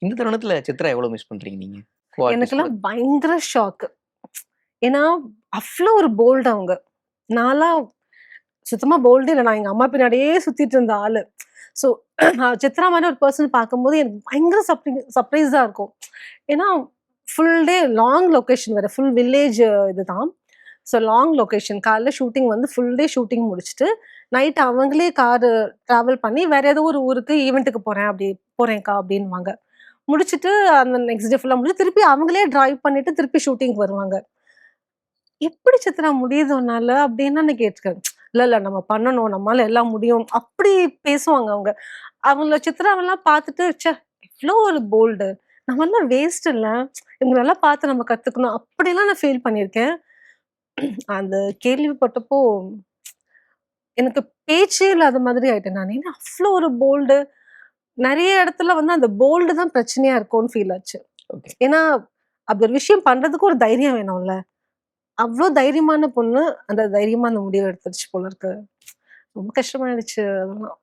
இந்த தருணத்துல சித்ரா எவ்வளவு மிஸ் பண்றீங்க நீங்க? கோ-ஆர்டிஸ்ட் எனக்கெல்லாம் பயங்கர ஷாக்கு. ஏன்னா, அவ்ளோ ஒரு போல்டு அவங்க. நான்லாம் சுத்தமா போல்டே இல்ல. நான் எங்க அம்மா பின்னாடியே சுத்திட்டு இருந்த ஆளு. ஸோ சித்ரா மாரி ஒரு பெர்சன் பார்க்கும்போது எனக்கு பயங்கர சர்ப்ரைஸா இருக்கும். ஏன்னா, ஃபுல் டே லாங் லொகேஷன் வேற. ஃபுல் வில்லேஜ் இதுதான். So long location. காலைல ஷூட்டிங் வந்து ஃபுல் டே ஷூட்டிங் முடிச்சுட்டு, நைட் அவங்களே காரு டிராவல் பண்ணி வேற ஏதோ ஒரு ஊருக்கு ஈவென்ட்டுக்கு போறேன் அப்படி போறேன்க்கா அப்படின்னுவாங்க. முடிச்சுட்டு அந்த நெக்ஸ்ட் டே ஃபுல்லா முடிச்சு திருப்பி அவங்களே டிரைவ் பண்ணிட்டு திருப்பி ஷூட்டிங்க்கு வருவாங்க. எப்படி சித்ரா முடியுது உன்னால? அப்படின்னு நான் கேட்டுருக்கேன். இல்ல, இல்ல நம்ம பண்ணணும். நம்மால எல்லாம் முடியும். அப்படி பேசுவாங்க அவங்க. அவங்கள சித்ராவெல்லாம் பார்த்துட்டு, ச்சே! இவ்ளோ ஒரு போல்டு. நம்மலாம் வேஸ்ட் இல்ல. இவங்களெல்லாம் பார்த்து நம்ம கத்துக்கணும். அப்படிலாம் நான் ஃபீல் பண்ணியிருக்கேன். அந்த கேள்விப்பட்டப்போ எனக்கு பேச்சே இல்லாத மாதிரி ஆயிட்டேன் நானு. ஏன்னா அவ்ளோ ஒரு போல்டு. நெறைய இடத்துல வந்து அந்த போல்டு தான் பிரச்சனையா இருக்கும்னு ஃபீல் ஆச்சு. ஓகே. ஏன்னா, அப்படி ஒரு விஷயம் பண்றதுக்கு ஒரு தைரியம் வேணும்ல. அவ்ளோ தைரியமான பொண்ணு, அந்த தைரியமா அந்த முடிவ எடுத்துருச்சு போல இருக்கு. ரொம்ப கஷ்டமாயிடுச்சு அதெல்லாம்.